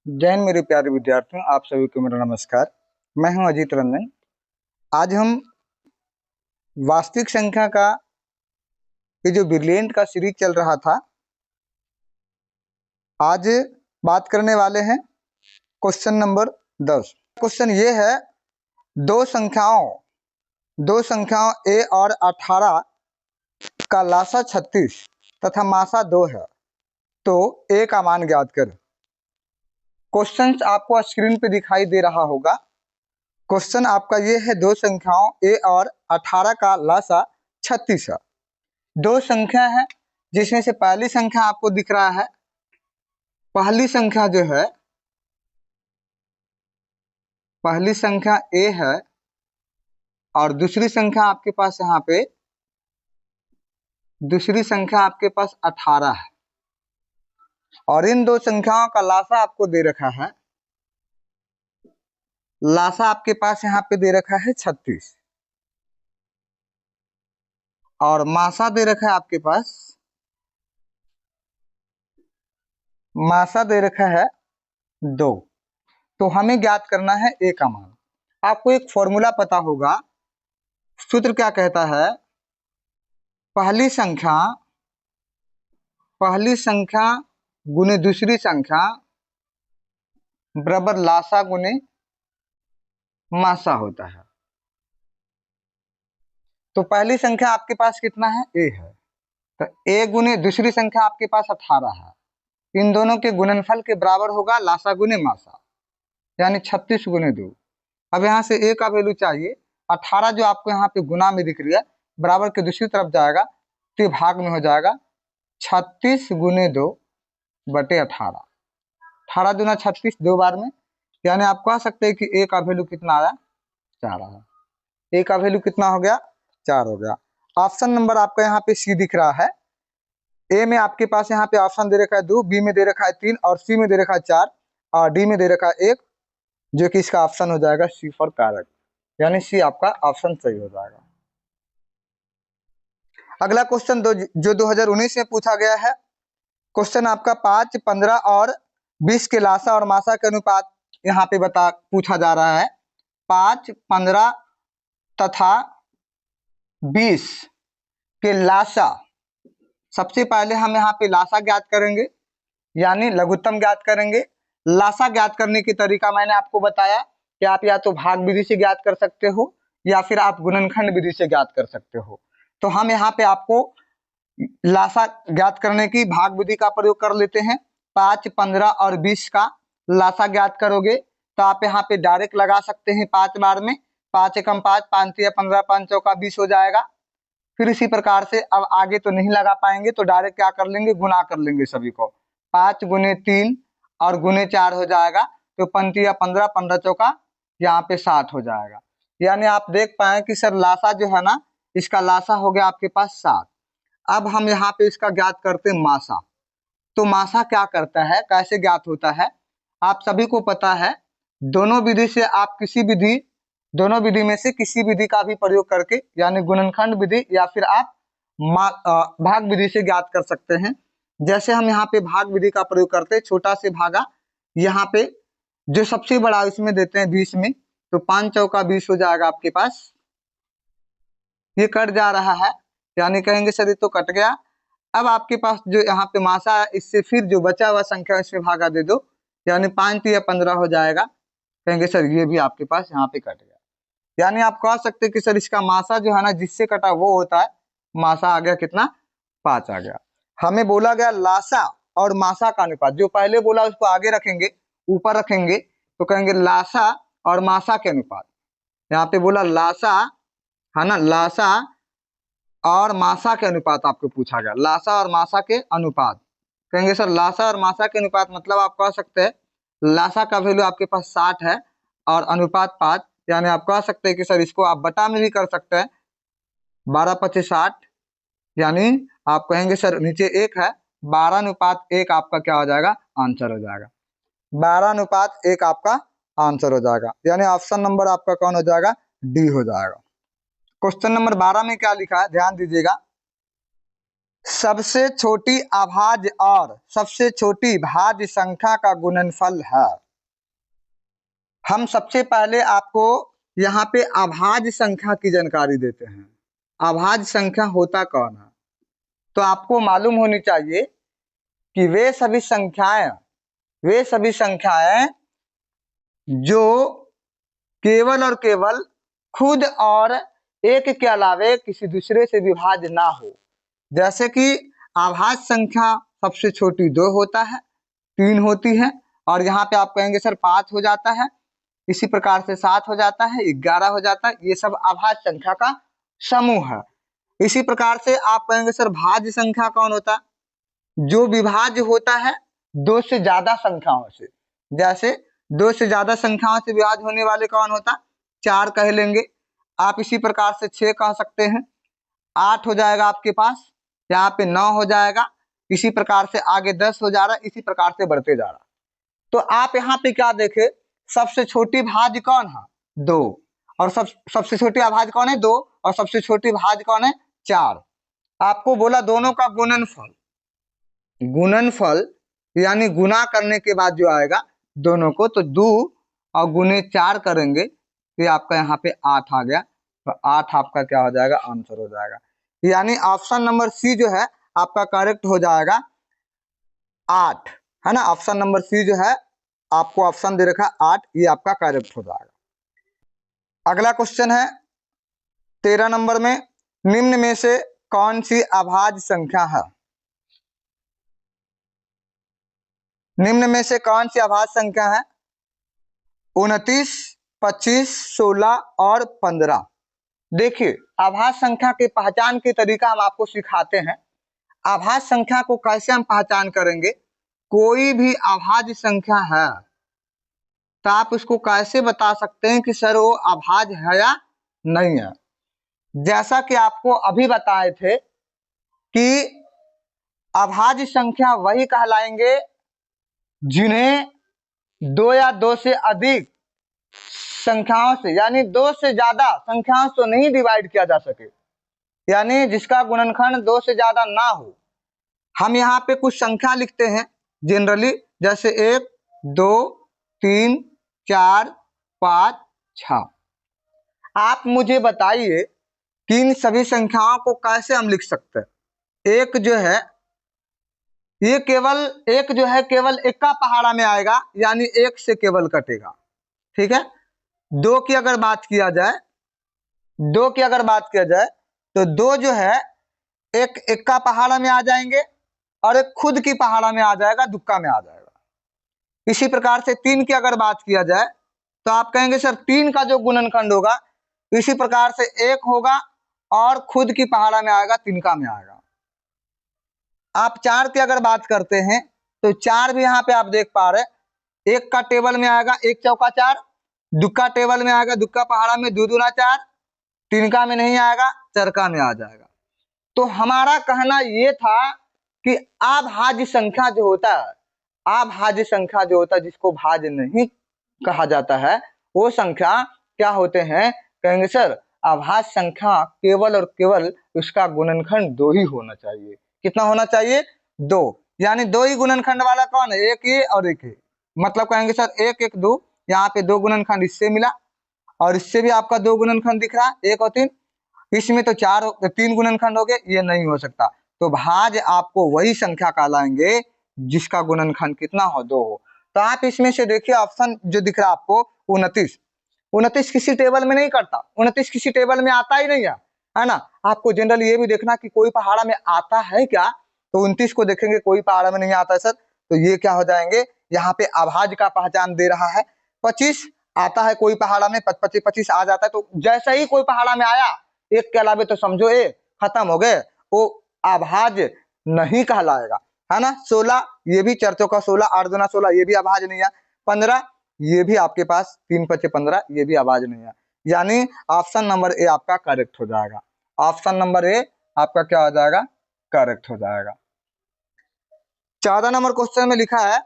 जैन मेरे प्यारे विद्यार्थियों, आप सभी को मेरा नमस्कार। मैं हूं अजीत रंजन। आज हम वास्तविक संख्या का ये जो ब्रिलियंट का सीरीज चल रहा था, आज बात करने वाले हैं क्वेश्चन नंबर 10। क्वेश्चन ये है, दो संख्याओं a और 18 का लासा 36 तथा मासा 2 है, तो a का मान ज्ञात कर। क्वेश्चन आपको स्क्रीन पे दिखाई दे रहा होगा। क्वेश्चन आपका ये है, दो संख्याओं a और 18 का लासा 36 है। दो संख्या है जिसमें से पहली संख्या आपको दिख रहा है, पहली संख्या जो है, पहली संख्या a है और दूसरी संख्या आपके पास यहाँ पे, दूसरी संख्या आपके पास 18 है और इन दो संख्याओं का लासा आपको दे रखा है। लासा आपके पास यहाँ पे दे रखा है 36 और मासा दे रखा है आपके पास, मासा दे रखा है 2। तो हमें ज्ञात करना है a का मान। आपको एक फॉर्मूला पता होगा, सूत्र क्या कहता है, पहली संख्या गुने दूसरी संख्या बराबर लासा गुने मासा होता है। तो पहली संख्या आपके पास कितना है, a है, तो a गुने दूसरी संख्या आपके पास 18 है। इन दोनों के गुणनफल के बराबर होगा लासा गुने मासा, यानी 36 गुने 2। अब यहाँ से a का वैल्यू चाहिए। 18 जो आपको यहाँ पे गुना में दिख रही है, बराबर के दूसरी तरफ जाएगा तो भाग में हो जाएगा 36 गुने 2 बटे 18। 18 दूना 36 दो बार में, यानी आप कह सकते हैं कि a का वैल्यू कितना आया, 4 आया। a का वैल्यू कितना हो गया, 4 हो गया। ऑप्शन नंबर आपका यहाँ पे सी दिख रहा है। ए में आपके पास यहाँ पे ऑप्शन दे रखा है 2, बी में दे रखा है 3 और सी में दे रखा है 4 और डी में दे रखा है 1, जो कि इसका ऑप्शन हो जाएगा सी फॉर कारक, यानी सी आपका ऑप्शन सही हो जाएगा। अगला क्वेश्चन जो 2019 में पूछा गया है, क्वेश्चन आपका 5, 15 और 20 के लासा और मासा के अनुपात यहाँ पे पूछा जा रहा है। 5, 15 तथा 20 के लासा, सबसे पहले हम यहाँ पे लासा ज्ञात करेंगे, यानी लघुत्तम ज्ञात करेंगे। लासा ज्ञात करने की तरीका मैंने आपको बताया कि आप या तो भाग विधि से ज्ञात कर सकते हो या फिर आप गुणनखंड विधि से ज्ञात कर सकते हो। तो हम यहाँ पे आपको लासा ज्ञात करने की भाग विधि का प्रयोग कर लेते हैं। 5, 15 और 20 का लासा ज्ञात करोगे तो आप यहाँ पे डायरेक्ट लगा सकते हैं 5 बार में। 5 एकम 5, 5 तिया 15, 5 चौका 20 हो जाएगा। फिर इसी प्रकार से अब आगे तो नहीं लगा पाएंगे तो डायरेक्ट क्या कर लेंगे, गुना कर लेंगे सभी को। 5 गुने 3 और गुने 4 हो जाएगा, तो 5 तिया 15, 15 चौका यहाँ पे 7 हो जाएगा। यानी आप देख पाए कि सर लासा जो है ना, इसका लासा हो गया आपके पास 7। अब हम यहाँ पे इसका ज्ञात करते हैं मासा। तो मासा क्या करता है, कैसे ज्ञात होता है, आप सभी को पता है। दोनों विधि से आप दोनों विधि में से किसी विधि का भी प्रयोग करके, यानी गुणनखंड विधि या फिर आप भाग विधि से ज्ञात कर सकते हैं। जैसे हम यहाँ पे भाग विधि का प्रयोग करते हैं, छोटा से भागा, यहाँ पे जो सबसे बड़ा इसमें देते हैं 20 में, तो 5 चौका 20 हो जाएगा आपके पास। ये कट जा रहा है, यानी कहेंगे सर ये तो कट गया। अब आपके पास जो यहाँ पे मासा है, इससे फिर जो बचा हुआ संख्या इसमें भागा दे दो, यानी 5 तिया 15 हो जाएगा। कहेंगे सर ये भी आपके पास यहाँ पे कट गया। यानी आप कह सकते हैं कि सर इसका मासा जो है ना, जिससे कटा वो होता है, मासा आ गया कितना, 5 आ गया। हमें बोला गया लासा और मासा का अनुपात, जो पहले बोला उसको आगे रखेंगे, ऊपर रखेंगे, तो कहेंगे लासा और मासा के अनुपात। यहाँ पे बोला लासा है ना, लासा और मासा के अनुपात आपको पूछा गया, लासा और मासा के अनुपात। कहेंगे सर लासा और मासा के अनुपात मतलब आप कह सकते हैं लासा का वैल्यू आपके पास 60 है और अनुपात 5, यानी आप कह सकते हैं कि सर इसको आप बटा में भी कर सकते हैं, 12 25 60, यानी आप कहेंगे सर नीचे 1 है, 12:1 आपका क्या हो जाएगा, आंसर हो जाएगा। 12:1 आपका आंसर हो जाएगा, यानी ऑप्शन नंबर आपका कौन हो जाएगा, डी हो जाएगा। क्वेश्चन नंबर 12 में क्या लिखा है, ध्यान दीजिएगा। सबसे छोटी अभाज्य और सबसे छोटी भाज्य संख्या का गुणनफल है। हम सबसे पहले आपको यहाँ पे अभाज्य संख्या की जानकारी देते हैं। अभाज्य संख्या होता कौन है? तो आपको मालूम होनी चाहिए कि वे सभी संख्याएं जो केवल और केवल खुद और एक के अलावे किसी दूसरे से विभाज्य ना हो। जैसे कि अभाज्य संख्या सबसे छोटी 2 होता है, 3 होती है, और यहाँ पे आप कहेंगे सर 5 हो जाता है, इसी प्रकार से 7 हो जाता है, 11 हो जाता है। ये सब अभाज्य संख्या का समूह है। इसी प्रकार से आप कहेंगे सर भाज्य संख्या कौन होता? जो विभाज्य होता है 2 से ज्यादा संख्याओं से। जैसे 2 से ज्यादा संख्याओं से विभाज्य होने वाले कौन होता? 4 कह लेंगे। आप इसी प्रकार से 6 कह सकते हैं, 8 हो जाएगा आपके पास, यहाँ पे 9 हो जाएगा, इसी प्रकार से आगे 10 हो जा रहा है, इसी प्रकार से बढ़ते जा रहा। तो आप यहाँ पे क्या देखे, सबसे छोटी भाज्य कौन है? 2, और सबसे छोटी अभाज्य कौन है? 2, और सबसे छोटी भाज्य कौन है? 4। आपको बोला दोनों का गुणनफल यानी गुना करने के बाद जो आएगा दोनों को, तो 2 और गुने 4 करेंगे तो आपका यहाँ पे 8 आ गया। तो 8 आपका क्या हो जाएगा? आंसर हो जाएगा। यानी ऑप्शन नंबर सी जो है आपका करेक्ट हो जाएगा 8, है ना। ऑप्शन नंबर सी जो है आपको ऑप्शन दे रखा 8, ये आपका करेक्ट हो जाएगा। अगला क्वेश्चन है 13 नंबर में, निम्न में से कौन सी अभाज्य संख्या है? निम्न में से कौन सी अभाज्य संख्या है? 29, 25, 16 और 15। देखिए, अभाज्य संख्या की पहचान के तरीका हम आपको सिखाते हैं। अभाज्य संख्या को कैसे हम पहचान करेंगे? कोई भी अभाज्य संख्या है तो आप उसको कैसे बता सकते हैं कि सर वो अभाज्य है या नहीं है? जैसा कि आपको अभी बताए थे कि अभाज्य संख्या वही कहलाएंगे जिन्हें 2 या 2 से अधिक संख्याओं से, यानी 2 से ज्यादा संख्याओं से नहीं डिवाइड किया जा सके, यानी जिसका गुणनखंड 2 से ज्यादा ना हो। हम यहाँ पे कुछ संख्या लिखते हैं जनरली, जैसे 1, 2, 3, 4, 5, 6। आप मुझे बताइए कि इन सभी संख्याओं को कैसे हम लिख सकते हैं। एक जो है ये केवल इक्का पहाड़ा में आएगा, यानी 1 से केवल कटेगा, ठीक है। 2 की अगर बात किया जाए तो 2 जो है एक इक्का पहाड़ा में आ जाएंगे और एक खुद की पहाड़ा में आ जाएगा, दुक्का में आ जाएगा। इसी प्रकार से 3 की अगर बात किया जाए तो आप कहेंगे सर 3 का जो गुणनखंड होगा इसी प्रकार से 1 होगा और खुद की पहाड़ा में आएगा, तिनका में आएगा। आप 4 की अगर बात करते हैं तो 4 भी यहाँ पे आप देख पा रहे, 1 का टेबल में आएगा 1 चौका 4, दुक्का टेबल में आएगा, दुक्का पहाड़ा में 2 दूना 4, तिनका में नहीं आएगा, चरका में आ जाएगा। तो हमारा कहना ये था कि अभाज्य संख्या जो होता है, जिसको भाज्य नहीं कहा जाता है, वो संख्या क्या होते हैं? कहेंगे सर अभाज्य संख्या केवल और केवल उसका गुणनखंड 2 ही होना चाहिए। कितना होना चाहिए? 2, यानी 2 ही गुणनखंड वाला कौन है? एक ये और एक ये। मतलब कहेंगे सर 1, 1, 2, यहाँ पे 2 गुणनखंड इससे मिला और इससे भी आपका 2 गुणनखंड दिख रहा है, 1 और 3, इसमें तो 3 गुणनखंड हो गए, ये नहीं हो सकता। तो भाज्य आपको वही संख्या कहलाएंगे जिसका गुणनखंड कितना हो? 2 हो। तो आप इसमें से देखिए ऑप्शन जो दिख रहा है आपको 29 किसी टेबल में नहीं करता, 29 किसी टेबल में आता ही नहीं है ना। आपको जनरली ये भी देखना कि कोई पहाड़ा में आता है क्या, तो 29 को देखेंगे कोई पहाड़ा में नहीं आता है सर, तो ये क्या हो जाएंगे? यहाँ पे अभाज्य का पहचान दे रहा है। 25 आता है कोई पहाड़ा में, 25 आ जाता है, तो जैसे ही कोई पहाड़ा में आया 1 के अलावे तो समझो ये खत्म हो गए, वो अभाज्य नहीं कहलाएगा, है ना। 16 ये भी 4 चौका 16, 8 दूना 16, ये भी अभाज्य नहीं है। 15 ये भी आपके पास 3 5 15, ये भी अभाज्य नहीं है। यानी ऑप्शन नंबर ए आपका करेक्ट हो जाएगा। ऑप्शन नंबर ए आपका क्या हो जाएगा? करेक्ट हो जाएगा। 14 नंबर क्वेश्चन में लिखा है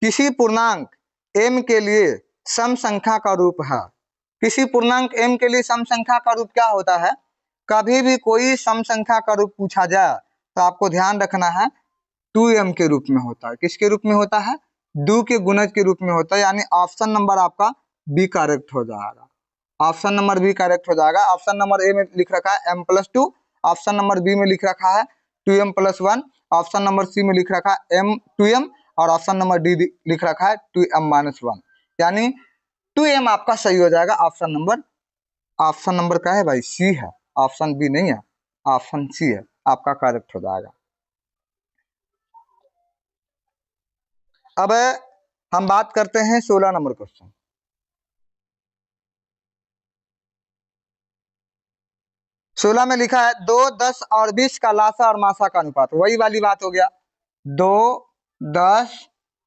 किसी पूर्णांक m के लिए सम संख्या का रूप है। किसी पूर्णांक m के लिए सम संख्या का रूप क्या होता है? कभी भी कोई सम संख्या का रूप पूछा जाए तो आपको ध्यान रखना है 2m के रूप में होता है। किसके रूप में होता है? 2 के गुणज के रूप में होता है, यानी ऑप्शन नंबर आपका बी करेक्ट हो जाएगा। ऑप्शन नंबर बी करेक्ट हो जाएगा। ऑप्शन नंबर ए में लिख रखा है m+2, ऑप्शन नंबर बी में लिख रखा है 2m+1, ऑप्शन नंबर सी में लिख रखा है m2m और ऑप्शन नंबर डी लिख रखा है 2m-1, यानी 2m आपका सही हो जाएगा। ऑप्शन नंबर क्या है भाई? सी है, ऑप्शन बी नहीं है, ऑप्शन सी है आपका करेक्ट हो जाएगा। अब हम बात करते हैं 16 नंबर क्वेश्चन। 16 में लिखा है 2, 10 और 20 का लासा और मासा का अनुपात। वही वाली बात हो गया, 2, 10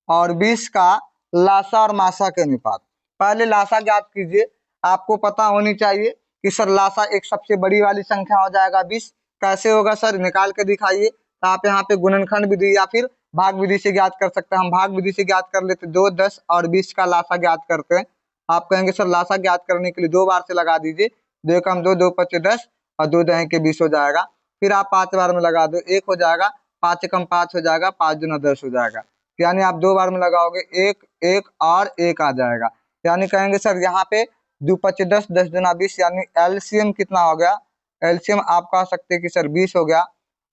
और 20 का लासा और मासा के अनुपात। पहले लासा ज्ञात कीजिए। आपको पता होनी चाहिए कि सर लासा एक सबसे बड़ी वाली संख्या हो जाएगा 20। कैसे होगा सर? निकाल के दिखाइए। तो आप यहाँ पे गुणनखंड विधि या फिर भाग विधि से ज्ञात कर सकते हैं। हम भाग विधि से ज्ञात कर लेते, 2, 10 और 20 का लासा ज्ञात करते हैं। आप कहेंगे सर लासा ज्ञात करने के लिए 2 बार से लगा दीजिए, 2 कम 2, 2 पचे 10 और 2 दहें के 20 हो जाएगा। फिर आप 5 बार में लगा दो, 1 हो जाएगा, 5 कम 5 हो जाएगा, 5 दूना 10 हो जाएगा। यानी आप 2 बार में लगाओगे 1, 1 और 1 आ जाएगा। यानी कहेंगे सर यहाँ पे 2 पचे 10, 10 दूना 20, यानी एलसीएम कितना हो गया? एलसीएम आप कह सकते हैं कि सर 20 हो गया।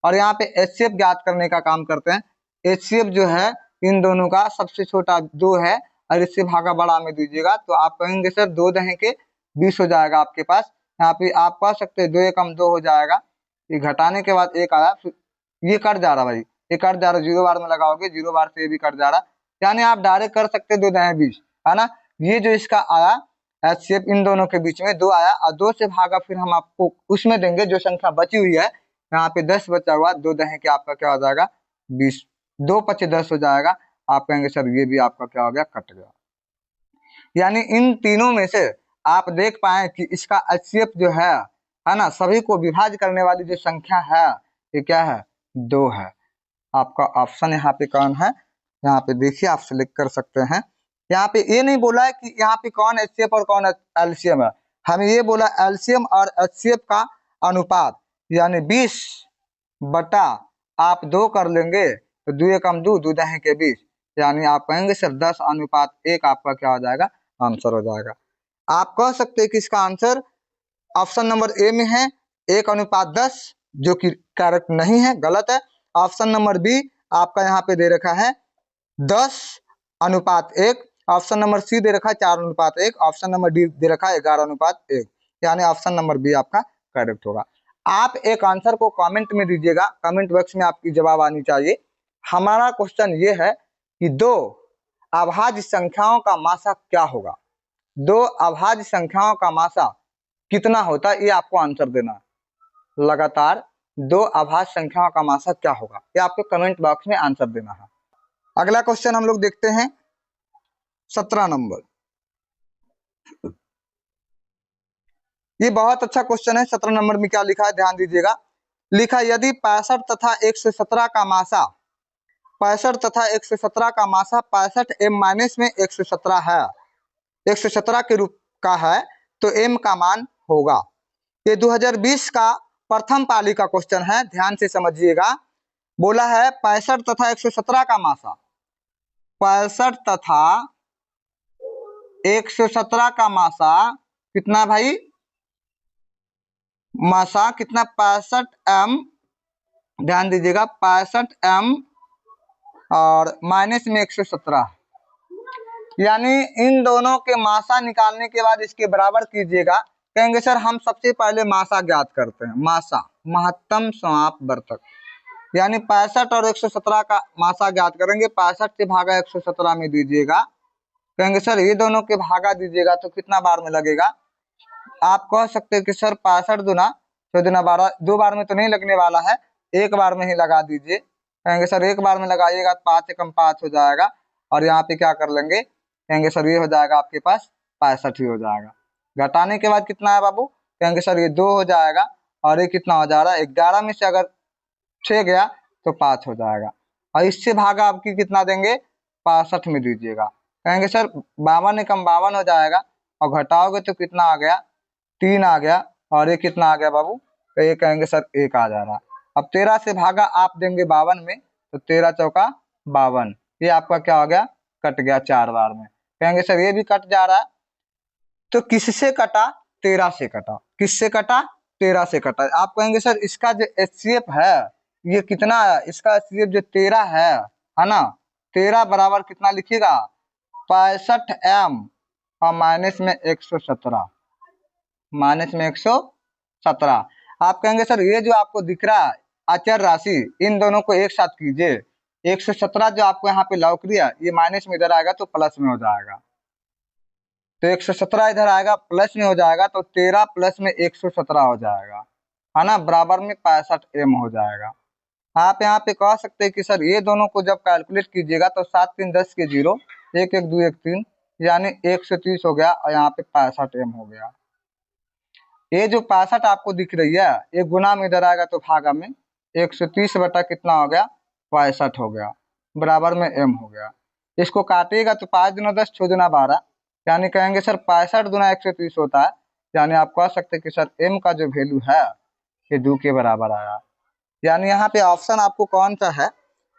और यहाँ पे एचसीएफ ज्ञात करने का काम करते हैं। एचसीएफ जो है इन दोनों का सबसे छोटा 2 है और इससे भागा बड़ा में दीजिएगा, तो आप कहेंगे सर 2 दहें के 20 हो जाएगा आपके पास। यहाँ पे आप कह सकते हैं 2 एकम 2 हो जाएगा, ये घटाने के बाद 1 आया, ये कट जा रहा भाई, ये कट जा रहा, 0 बार में लगाओगे 0 बार से ये भी कट जा रहा, यानी आप डायरेक्ट कर सकते 2 दहें 20, है ना। ये जो इसका आया एचसीएफ इन दोनों के बीच में 2 आया और 2 से भागा फिर हम आपको उसमें देंगे जो संख्या बची हुई है। यहाँ पे 10 बचा हुआ, 2 दहें के आपका क्या हो जाएगा? 20, 2 पचे 10 हो जाएगा। आप कहेंगे सर ये भी आपका क्या हो गया? कट गया। यानी इन तीनों में से आप देख पाए कि इसका एचसीएफ जो है ना, सभी को विभाज्य करने वाली जो संख्या है ये क्या है? 2 है। आपका ऑप्शन यहाँ पे कौन है? यहाँ पे देखिए आप सिलेक्ट कर सकते हैं। यहाँ पे ये नहीं बोला है कि यहाँ पे कौन एचसीएफ और कौन एलसीएम है, हमें ये बोला एलसीएम और एचसीएफ का अनुपात, यानी 20 बटा आप 2 कर लेंगे तो 2 एकम 2, 2 दहें के 20, यानी आप कहेंगे सर 10:1 आपका क्या हो जाएगा? आंसर हो जाएगा। आप कह सकते हैं कि इसका आंसर ऑप्शन नंबर ए में है 1:10, जो कि करेक्ट नहीं है, गलत है। ऑप्शन नंबर बी आपका यहाँ पे दे रखा है 10:1, ऑप्शन नंबर सी दे रखा है 4:1, ऑप्शन नंबर डी दे रखा है 11:1, यानी ऑप्शन नंबर बी आपका करेक्ट होगा। आप एक आंसर को कमेंट में दीजिएगा, कमेंट बॉक्स में आपकी जवाब आनी चाहिए। हमारा क्वेश्चन ये है कि 2 अभाज्य संख्याओं का मासा क्या होगा? 2 अभाज्य संख्याओं का मासा कितना होता है, ये आपको आंसर देना है। लगातार 2 अभाज्य संख्याओं का मासा क्या होगा, ये आपको कमेंट बॉक्स में आंसर देना है। अगला क्वेश्चन हम लोग देखते हैं 17 नंबर। ये बहुत अच्छा क्वेश्चन है। 17 नंबर में क्या लिखा है, ध्यान दीजिएगा। लिखा यदि 65 तथा 117 का मासा 65 तथा 117 का मासा 65 m माइनस में 117 है, 117 के रूप का है, तो m का मान होगा। ये 2020 का प्रथम पाली का क्वेश्चन है, ध्यान से समझिएगा। बोला है 65 तथा 117 का मासा, 65 तथा 117 का मासा कितना भाई? मासा कितना? 65 m, ध्यान दीजिएगा 65 m और माइनस में 117, यानी इन दोनों के मासा निकालने के बाद इसके बराबर कीजिएगा। कहेंगे सर हम सबसे पहले मासा ज्ञात करते हैं, मासा महत्तम समापवर्तक, यानी 65 और 117 का मासा ज्ञात करेंगे। 65 से भागा 117 में दीजिएगा। कहेंगे सर ये दोनों के भागा दीजिएगा तो कितना बार में लगेगा? आप कह सकते हैं कि सर 65 दूना 6 दूना 12, 2 बार में तो नहीं लगने वाला है, 1 बार में ही लगा दीजिए। कहेंगे सर 1 बार में लगाइएगा 5 एकम 5 हो जाएगा, और यहाँ पे क्या कर लेंगे? कहेंगे सर ये हो जाएगा आपके पास 65 ही हो जाएगा। घटाने के बाद कितना है बाबू? कहेंगे सर ये 2 हो जाएगा, और ये कितना हो जा रहा है? 11 में से अगर 6 गया तो 5 हो जाएगा, और इससे भागा आपकी कितना देंगे? 65 में दीजिएगा। कहेंगे सर 52 एकम 52 हो जाएगा, और घटाओगे तो कितना आ गया? 3 आ गया, और ये कितना आ गया बाबू? तो ये कहेंगे सर 1 आ जा रहा। अब 13 से भागा आप देंगे 52 में, तो 13 चौका 52, ये आपका क्या हो गया, कट गया 4 बार में। कहेंगे सर ये भी कट जा रहा है, तो किससे कटा, 13 से कटा। किससे कटा, 13 से कटा। आप कहेंगे सर इसका जो एचसीएफ है ये कितना है, इसका एचसीएफ जो 13 है ना, 13 बराबर कितना लिखिएगा, 65 m और माइनस में 117, माइनस में 117। आप कहेंगे सर ये जो आपको दिख रहा है अचर राशि, इन दोनों को एक साथ कीजिए, 117 जो आपको यहाँ पे लौक रही है ये माइनस में इधर आएगा तो प्लस में हो जाएगा, तो 117 इधर आएगा प्लस में हो जाएगा, तो 13 प्लस में 117 हो जाएगा, है ना, बराबर में 65 m हो जाएगा। आप यहाँ पे कह सकते हैं कि सर ये दोनों को जब कैलकुलेट कीजिएगा तो 7 3 10 के 0, 1 1 2 1 3, यानी 130 हो गया और यहाँ पे 65 m हो गया। ये जो 65 आपको दिख रही है ये गुना में इधर आएगा तो भागा में, 130 बटा कितना हो गया, 65 हो गया, बराबर में m हो गया। इसको काटिएगा तो 5 दूना 10, 6 दूना 12, यानी कहेंगे सर 65 दूना 130 होता है, यानी आप कह सकते हैं कि सर m का जो वैल्यू है ये 2 के बराबर आया। यानी यहाँ पे ऑप्शन आपको कौन सा है,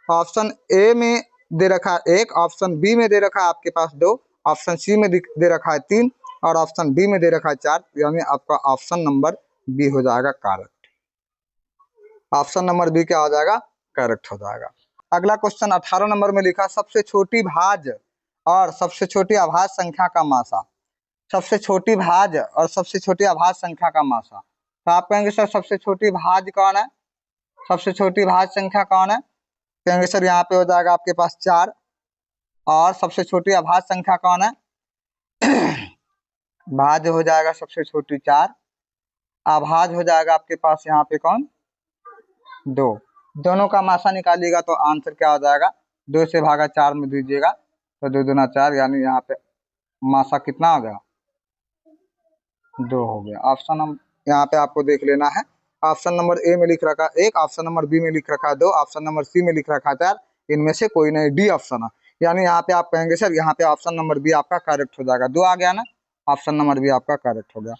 ऑप्शन ए में दे रखा है 1, ऑप्शन बी में दे रखा है आपके पास 2, ऑप्शन सी में दे रखा है 3 और ऑप्शन डी में दे रखा है 4, यानी आपका ऑप्शन नंबर बी हो जाएगा करेक्ट। ऑप्शन नंबर बी क्या हो जाएगा, करेक्ट हो जाएगा। अगला क्वेश्चन 18 नंबर में लिखा, सबसे छोटी भाज्य और सबसे छोटी अभाज्य संख्या का मासा। सबसे छोटी भाज्य और सबसे छोटी अभाज्य संख्या का मासा, तो आप कहेंगे सर सबसे छोटी भाज्य कौन है, सबसे छोटी भाज्य संख्या कौन है, कहेंगे सर यहाँ पे हो जाएगा आपके पास 4, और सबसे छोटी अभाज्य संख्या कौन है, भाज्य हो जाएगा सबसे छोटी 4, अभाज्य हो जाएगा आपके पास यहाँ पे कौन, 2। दोनों का मासा निकालिएगा तो आंसर क्या हो जाएगा, 2 से भागा 4 में दीजिएगा तो 2 दूना 4, यानी यहाँ पे मासा कितना हो गया, 2 हो गया। ऑप्शन यहाँ पे आपको देख लेना है, ऑप्शन नंबर ए में लिख रखा है 1, ऑप्शन नंबर बी में लिख रखा है 2, ऑप्शन नंबर सी में लिख रखा है 4, इनमें से कोई नहीं, डी ऑप्शन है। यानी यहाँ पे आप कहेंगे सर यहाँ पे ऑप्शन नंबर बी आपका करेक्ट हो जाएगा, 2 आ गया ना, ऑप्शन नंबर बी आपका करेक्ट हो गया।